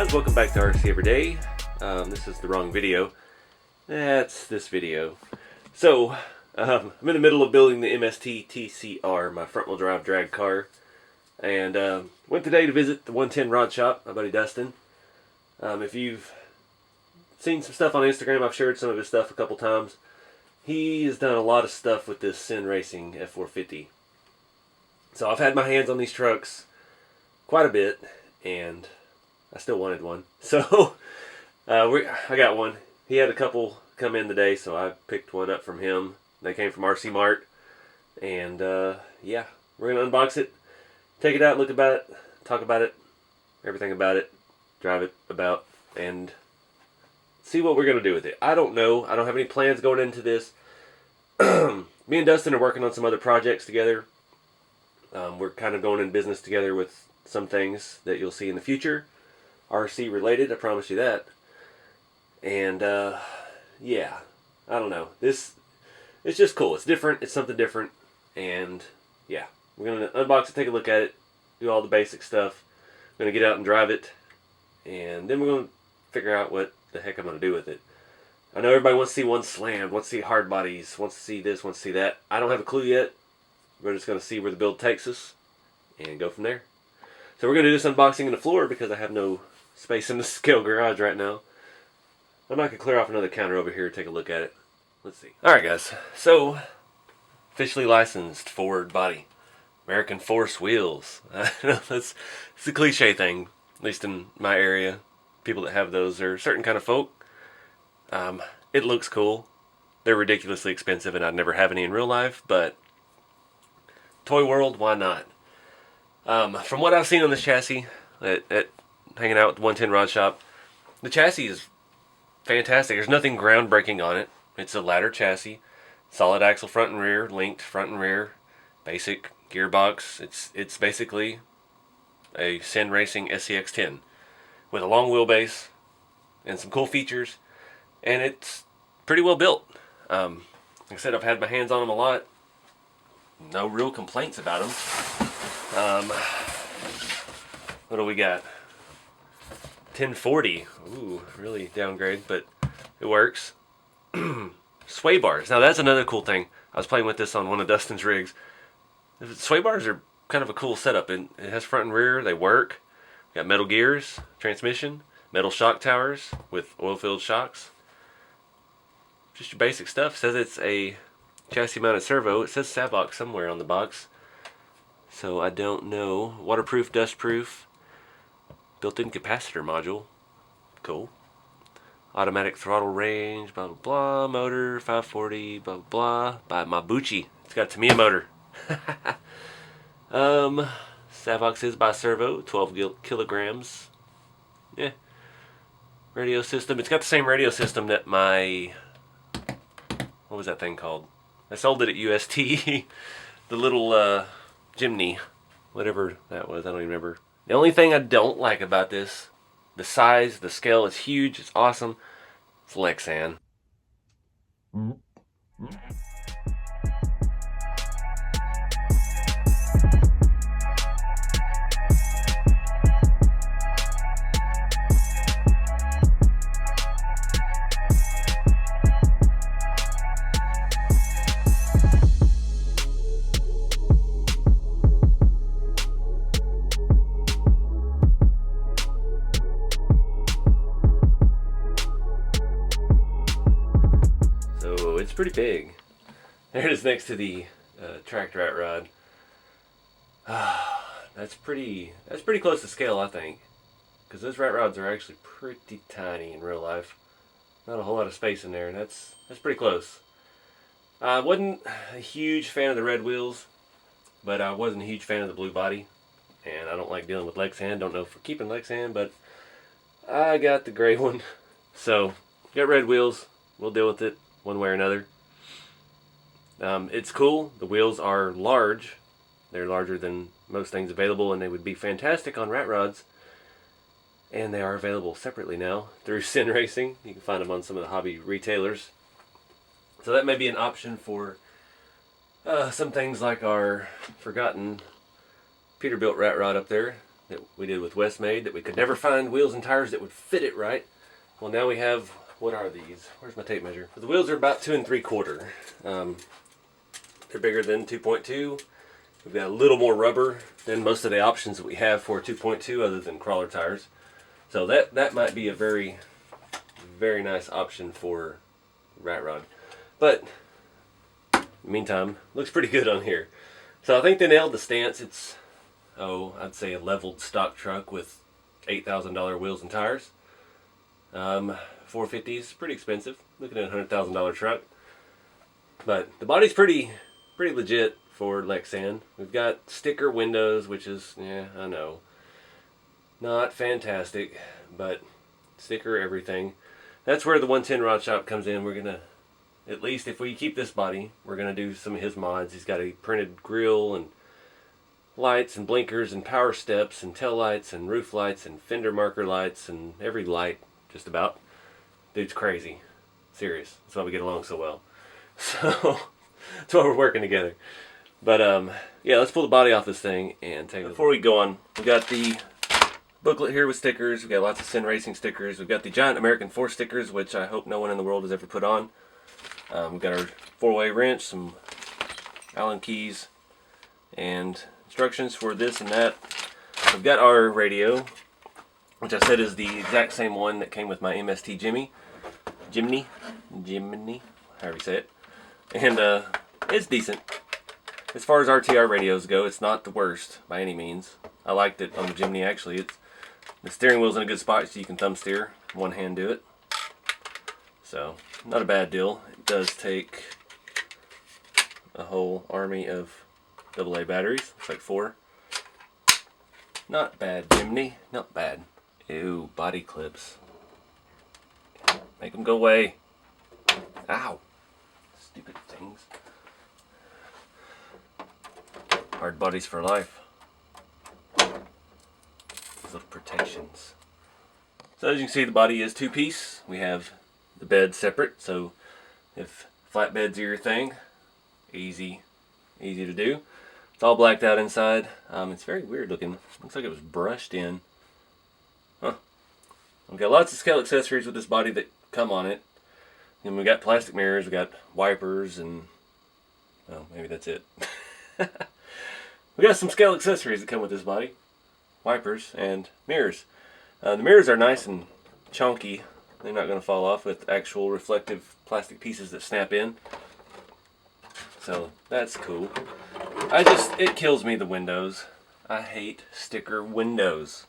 guys, welcome back to RC Everyday. This is the wrong video. That's this video. So, I'm in the middle of building the MST TCR, my front wheel drive drag car. And went today to visit the 110 Rod Shop, my buddy Dustin. If you've seen some stuff on Instagram, I've shared some of his stuff a couple times. He has done a lot of stuff with this CENracing F450. So I've had my hands on these trucks quite a bit, and I still wanted one. So I got one. He had a couple come in today, so I picked one up from him. They came from RC Mart. And yeah, we're going to unbox it, take it out, look about it, talk about it, everything about it, drive it about, and see what we're going to do with it. I don't know. I don't have any plans going into this. Me and Dustin are working on some other projects together. We're kind of going in business together with some things that you'll see in the future. RC related, I promise you that. And yeah, I don't know. It's just cool. It's different. It's something different. And yeah, we're going to unbox it, take a look at it, do all the basic stuff. We're going to get out and drive it. And then we're going to figure out what the heck I'm going to do with it. I know everybody wants to see one slammed, wants to see hard bodies, wants to see this, wants to see that. I don't have a clue yet. We're just going to see where the build takes us and go from there. So we're going to do this unboxing on the floor because I have no space in the scale garage right now. I might could clear off another counter over here and take a look at it. Let's see. Alright guys, so officially licensed Ford body. American Force wheels. I know it's a cliche thing, at least in my area. People that have those are certain kind of folk. It looks cool. They're ridiculously expensive and I'd never have any in real life, but toy world, why not? From what I've seen on this chassis at hanging out with the 110 Rod Shop, the chassis is fantastic. There's nothing groundbreaking on it. It's a ladder chassis, solid axle front and rear, linked front and rear, basic gearbox. It's basically a CENracing SCX10 with a long wheelbase and some cool features, and it's pretty well built. Like I said, I've had my hands on them a lot. No real complaints about them. What do we got? 1040. Ooh, really downgrade, but it works. Sway bars. Now that's another cool thing. I was playing with this on one of Dustin's rigs. The sway bars are kind of a cool setup. It has front and rear. They work. Got metal gears, transmission, metal shock towers with oil-filled shocks. Just your basic stuff. It says it's a chassis mounted servo. It says Savox somewhere on the box, so I don't know. Waterproof, dustproof, built-in capacitor module. Cool. Automatic throttle range, blah blah blah. Motor 540, blah blah blah. By Mabuchi. It's got a Tamiya motor. Savox is by servo, 12 kilograms. Yeah. Radio system. It's got the same radio system that my, what was that thing called? I sold it at UST. The little Jimny, whatever that was, I don't even remember. The only thing I don't like about this, the size, the scale, it's huge, it's awesome. It's lexan. It's pretty big. There it is next to the tracked rat rod. That's pretty close to scale, I think, because those rat rods are actually pretty tiny in real life. Not a whole lot of space in there, and that's pretty close. I wasn't a huge fan of the red wheels, but I wasn't a huge fan of the blue body, and I don't like dealing with lexan. Don't know if we're keeping lexan, but I got the gray one. So got red wheels. We'll deal with it one way or another. It's cool. The wheels are large. They're larger than most things available, and they would be fantastic on rat rods. And they are available separately now through CENracing. You can find them on some of the hobby retailers. So that may be an option for some things like our forgotten Peterbilt rat rod up there. that we did with Westmade that we could never find wheels and tires that would fit it right. Well, now we have, what are these? Where's my tape measure? The wheels are about 2 3/4. They're bigger than 2.2. We've got a little more rubber than most of the options that we have for 2.2 other than crawler tires. So that might be a very, very nice option for rat rod. But in the meantime, looks pretty good on here. So I think they nailed the stance. It's, I'd say a leveled stock truck with $8,000 wheels and tires. 450 is pretty expensive. Looking at a $100,000 truck. But the body's pretty legit for Lexan. We've got sticker windows, which is, yeah, I know, not fantastic, but sticker everything. That's where the 110 Rod Shop comes in. We're gonna, at least if we keep this body, we're gonna do some of his mods. He's got a printed grill and lights and blinkers and power steps and tail lights and roof lights and fender marker lights and every light, just about. Dude's crazy. Serious. That's why we get along so well. So that's why we're working together. But yeah, let's pull the body off this thing and take it. Before we go on, we got the booklet here with stickers. We got lots of CENracing stickers. We've got the giant American 4 stickers, which I hope no one in the world has ever put on. We've got our 4-way wrench, some Allen keys, and instructions for this and that. We've got our radio, which I said is the exact same one that came with my MST Jimny, however you say it. And it's decent. As far as RTR radios go, it's not the worst by any means. I liked it on the Jimny actually. The steering wheel's in a good spot so you can thumb steer, one hand do it. So, not a bad deal. It does take a whole army of AA batteries. Looks like 4. Not bad, Jimny. Not bad. Ew, body clips. Make them go away. Ow. Stupid things. Hard bodies for life. These little protections. So as you can see, the body is 2-piece. We have the bed separate, so if flatbeds are your thing, easy to do. It's all blacked out inside. It's very weird looking. Looks like it was brushed in. Huh. We've got lots of scale accessories with this body that come on it. And we got plastic mirrors, we got wipers, and well, maybe that's it. We got some scale accessories that come with this body. Wipers and mirrors. The mirrors are nice and chunky. They're not going to fall off with actual reflective plastic pieces that snap in. So that's cool. It kills me, the windows. I hate sticker windows.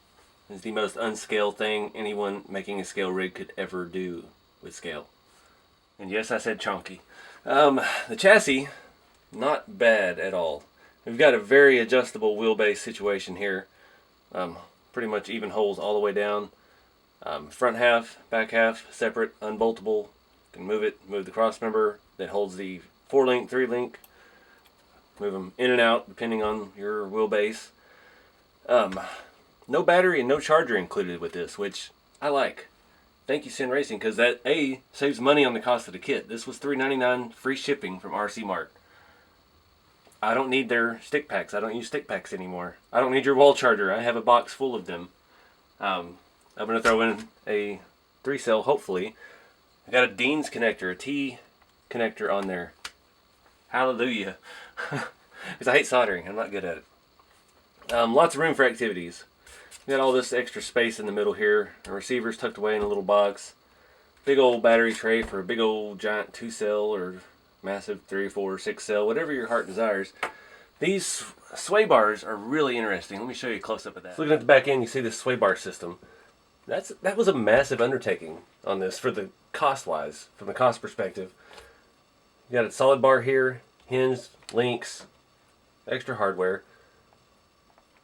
It's the most unscale thing anyone making a scale rig could ever do with scale. And yes, I said chunky. The chassis, not bad at all. We've got a very adjustable wheelbase situation here. Pretty much even holes all the way down. Front half, back half, separate, unboltable. You can move it, move the cross member that holds the 4-link, 3-link. Move them in and out depending on your wheelbase. No battery and no charger included with this, which I like. Thank you, CENracing, because that saves money on the cost of the kit. This was $3.99 free shipping from RC Mart. I don't need their stick packs. I don't use stick packs anymore. I don't need your wall charger. I have a box full of them. I'm going to throw in a 3-cell, hopefully. I got a Dean's connector, a T connector on there. Hallelujah. Because I hate soldering. I'm not good at it. Lots of room for activities. We got all this extra space in the middle here. The receiver's tucked away in a little box. Big old battery tray for a big old giant 2-cell or massive 3, 4, 6-cell, whatever your heart desires. These sway bars are really interesting. Let me show you a close-up of that. So looking at the back end, you see this sway bar system. That was a massive undertaking on this for the cost-wise, from the cost perspective. You got a solid bar here, hinged, links, extra hardware,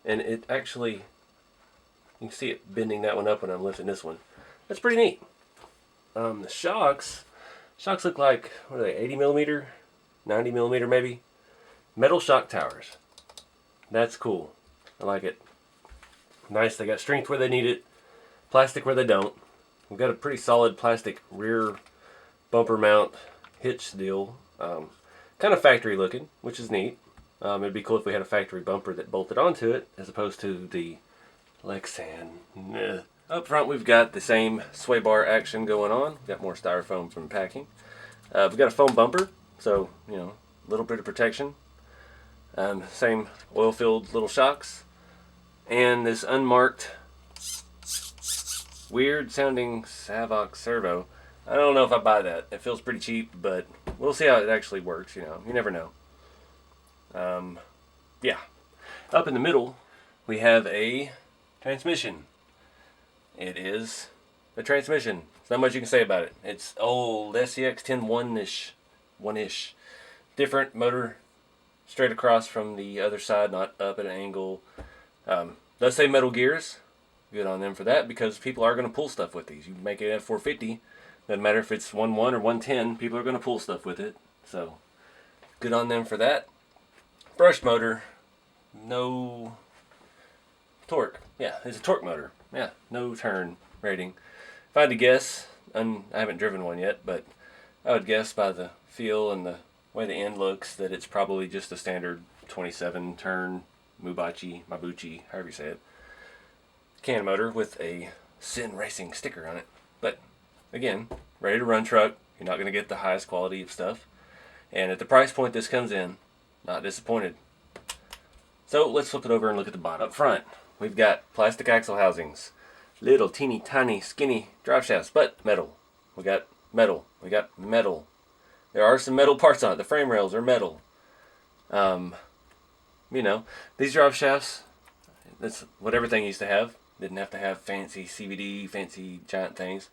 and it actually, you can see it bending that one up when I'm lifting this one. That's pretty neat. The shocks look like, what are they, 80 millimeter, 90 millimeter maybe? Metal shock towers. That's cool. I like it. Nice, they got strength where they need it, plastic where they don't. We've got a pretty solid plastic rear bumper mount hitch deal. Kind of factory looking, which is neat. It'd be cool if we had a factory bumper that bolted onto it, as opposed to the lexan. Nah. Up front we've got the same sway bar action going on. We've got more styrofoam from packing. We've got a foam bumper, so you know, a little bit of protection. Same oil-filled little shocks, and this unmarked, weird-sounding Savox servo. I don't know if I buy that. It feels pretty cheap, but we'll see how it actually works. You know, you never know. Yeah. Up in the middle, we have a transmission. It is a transmission. There's not much you can say about it. It's old SCX 10-1-ish. One-ish. Different motor straight across from the other side, not up at an angle. Does say metal gears. Good on them for that, because people are going to pull stuff with these. You make it F450, doesn't matter if it's 1.1 or 1.10, people are going to pull stuff with it. So, good on them for that. Brushed motor, no torque. Yeah, it's a torque motor. Yeah, no turn rating. If I had to guess, and I haven't driven one yet, but I would guess by the feel and the way the end looks that it's probably just a standard 27 turn Mabuchi, however you say it, can motor with a CENracing sticker on it. But again, ready to run truck. You're not going to get the highest quality of stuff. And at the price point this comes in, not disappointed. So let's flip it over and look at the bottom. Up front, we've got plastic axle housings. Little teeny tiny skinny drive shafts, but metal. We got metal. We got metal. There are some metal parts on it. The frame rails are metal. You know, these drive shafts, that's what everything used to have. Didn't have to have fancy CVD, fancy giant things.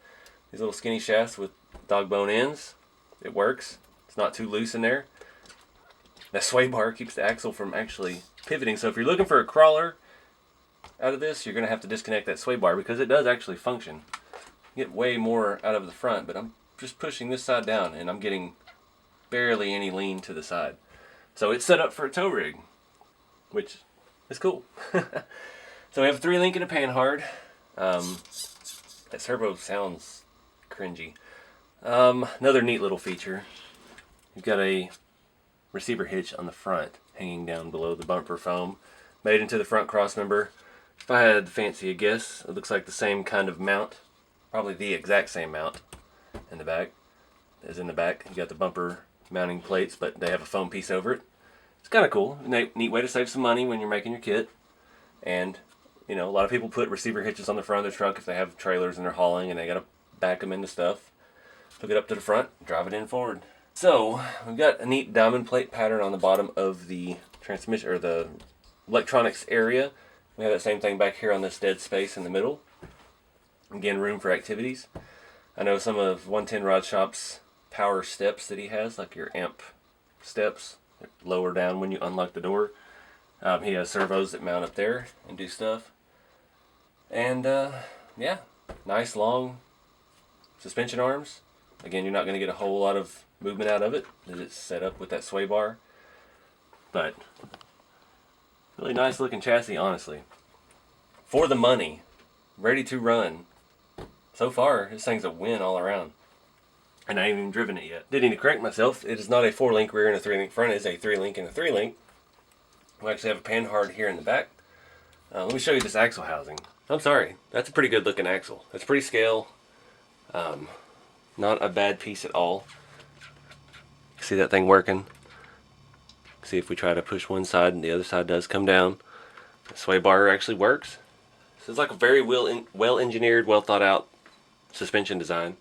These little skinny shafts with dog bone ends. It works. It's not too loose in there. That sway bar keeps the axle from actually pivoting. So if you're looking for a crawler out of this, you're going to have to disconnect that sway bar, because it does actually function. You get way more out of the front, but I'm just pushing this side down and I'm getting barely any lean to the side. So it's set up for a tow rig, which is cool. So we have a 3-link and a panhard. That servo sounds cringy. Another neat little feature. You've got a receiver hitch on the front hanging down below the bumper foam, made into the front cross member. If I had to fancy a guess, it looks like the same kind of mount, probably the exact same mount in the back as in the back. You got the bumper mounting plates, but they have a foam piece over it. It's kind of cool. Neat way to save some money when you're making your kit. And you know, a lot of people put receiver hitches on the front of their truck if they have trailers and they're hauling and they got to back them into stuff. Hook it up to the front, drive it in forward. So we've got a neat diamond plate pattern on the bottom of the transmission, or the electronics area. We have that same thing back here on this dead space in the middle. Again, room for activities. I know some of 110 Rod Shop's power steps that he has, like your amp steps, lower down when you unlock the door. He has servos that mount up there and do stuff. And yeah, nice long suspension arms. Again, you're not going to get a whole lot of movement out of it as it's set up with that sway bar. But really nice looking chassis, honestly. For the money, ready to run. So far, this thing's a win all around. And I haven't even driven it yet. Did need to correct myself. It is not a 4-link rear and a 3-link front. It is a 3-link and a 3-link. We actually have a panhard here in the back. Let me show you this axle housing. I'm sorry, that's a pretty good looking axle. It's pretty scale. Not a bad piece at all. See that thing working? See if we try to push one side and the other side does come down. The sway bar actually works. This is like a very well engineered, well thought out suspension design.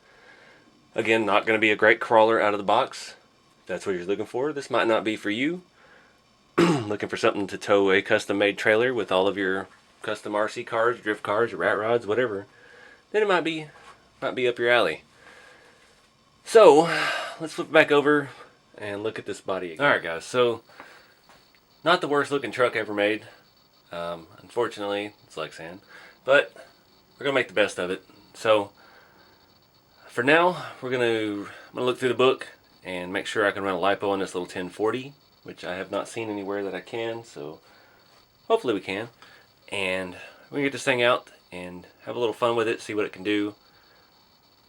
Again, not going to be a great crawler out of the box. If that's what you're looking for, this might not be for you. Looking for something to tow a custom made trailer with all of your custom RC cars, drift cars, rat rods, whatever, then it might be up your alley. So let's flip back over and look at this body again. Alright guys, so not the worst looking truck ever made. Unfortunately, it's lexan, but we're gonna make the best of it. So for now, I'm gonna look through the book and make sure I can run a lipo on this little 1040, which I have not seen anywhere that I can, so hopefully we can. And we can get this thing out and have a little fun with it, see what it can do.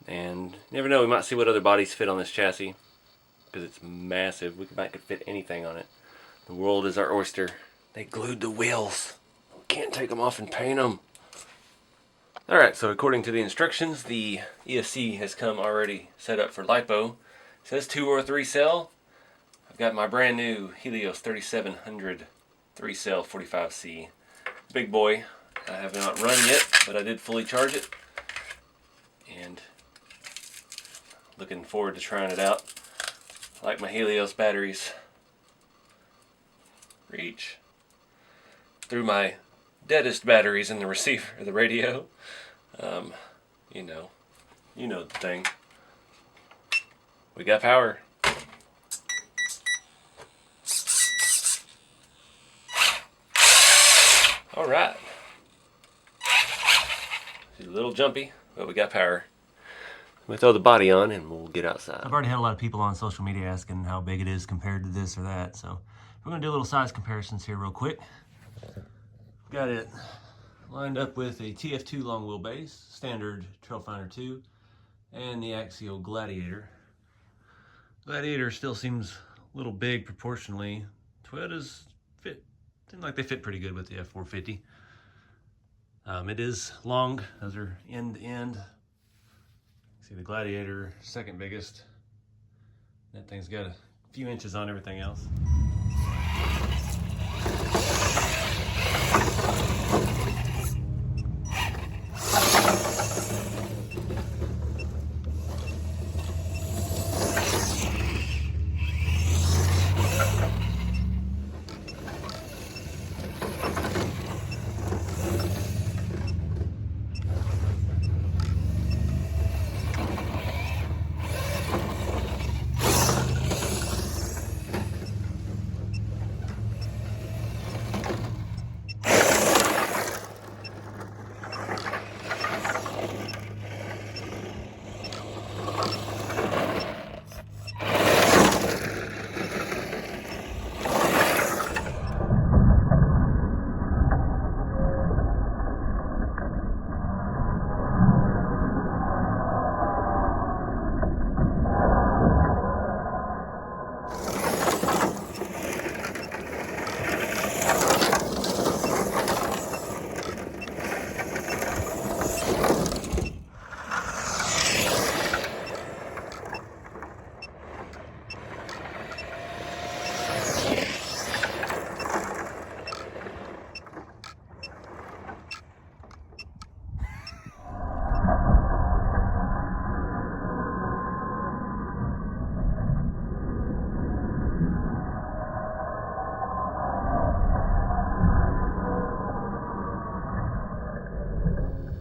And you never know, we might see what other bodies fit on this chassis, because it's massive. We might could fit anything on it. The world is our oyster. They glued the wheels. Can't take them off and paint them. Alright, so according to the instructions, the ESC has come already set up for LiPo. It says 2 or 3 cell. I've got my brand new Helios 3700 3 cell 45C. Big boy. I have not run yet, but I did fully charge it. And looking forward to trying it out. I like my Helios batteries. Reach through my deadest batteries in the receiver, the radio. You know the thing. We got power. All right. She's a little jumpy, but we got power. We throw the body on and we'll get outside. I've already had a lot of people on social media asking how big it is compared to this or that, so we're gonna do a little size comparisons here real quick. Got it lined up with a TF2 long wheelbase, standard Trailfinder 2, and the Axial Gladiator. Gladiator still seems a little big proportionally. Toyotas seem like they fit pretty good with the F450. It is long, those are end to end. See the Gladiator, second biggest. That thing's got a few inches on everything else.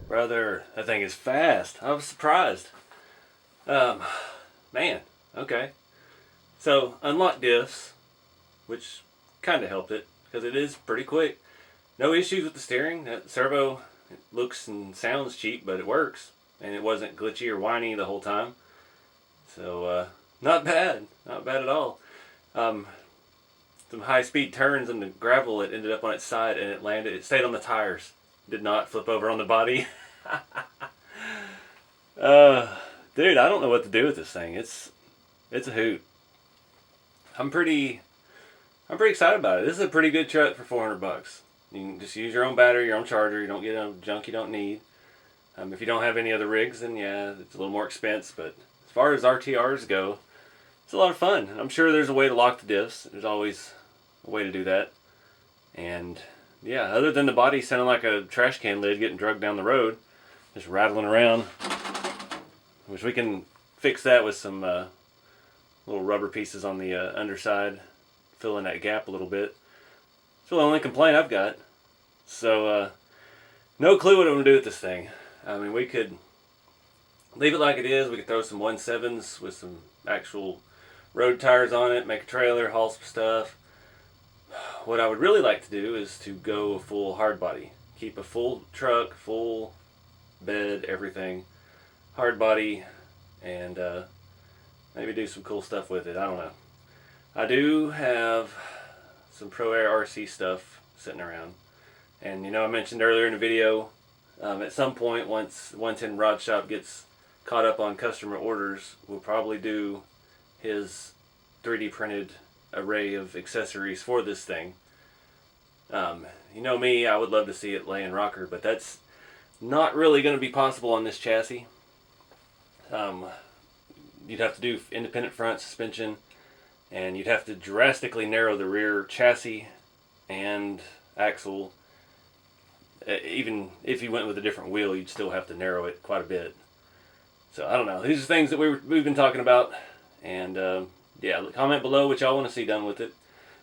Brother, that thing is fast. I was surprised. Man, okay. So, unlock diffs, which kind of helped it, because it is pretty quick. No issues with the steering. That servo looks and sounds cheap, but it works. And it wasn't glitchy or whiny the whole time. So, not bad. Not bad at all. Some high-speed turns in the gravel, it ended up on its side and it landed. It stayed on the tires. Did not flip over on the body. Dude, I don't know what to do with this thing. It's a hoot. I'm pretty excited about it. This is a pretty good truck for $400. You can just use your own battery, your own charger. You don't get junk you don't need. If you don't have any other rigs, then yeah, it's a little more expensive. But as far as RTRs go, it's a lot of fun. I'm sure there's a way to lock the diffs. There's always a way to do that. And yeah, other than the body sounding like a trash can lid getting dragged down the road, just rattling around, which we can fix that with some little rubber pieces on the underside, fill in that gap a little bit. It's the only complaint I've got. So, no clue what I'm going to do with this thing. I mean, we could leave it like it is. We could throw some 1.7s with some actual road tires on it, make a trailer, haul some stuff. What I would really like to do is to go full hard body. Keep a full truck, full bed, everything. Hard body, and maybe do some cool stuff with it. I don't know. I do have some Pro Air RC stuff sitting around. And you know, I mentioned earlier in the video, at some point, once 110 Rod Shop gets caught up on customer orders, we'll probably do his 3D printed array of accessories for this thing. You know me, I would love to see it lay in rocker, but that's not really going to be possible on this chassis. You'd have to do independent front suspension, and you'd have to drastically narrow the rear chassis and axle. Even if you went with a different wheel, you'd still have to narrow it quite a bit. So I don't know. These are things that we've been talking about, and yeah, comment below what y'all want to see done with it.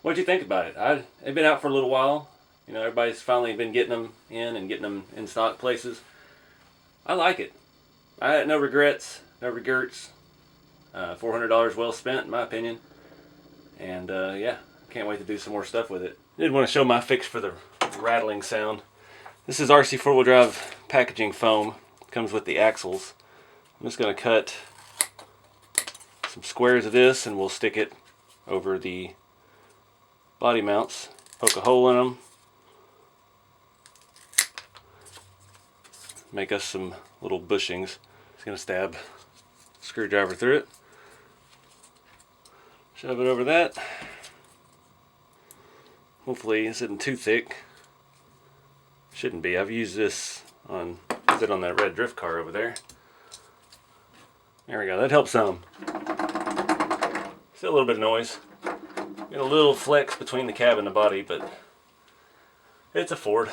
What'd you think about it? They've been out for a little while. You know, everybody's finally been getting them in and getting them in stock places. I like it. I had no regrets, no regrets. $400 well spent, in my opinion. And yeah, can't wait to do some more stuff with it. Did want to show my fix for the rattling sound. This is RC four-wheel drive packaging foam. Comes with the axles. I'm just going to cut some squares of this, and we'll stick it over the body mounts. Poke a hole in them. Make us some little bushings. Just going to stab a screwdriver through it. Shove it over that. Hopefully this isn't too thick. Shouldn't be. I've used this on that red drift car over there. There we go. That helps some. Still a little bit of noise. Got a little flex between the cab and the body, but it's a Ford.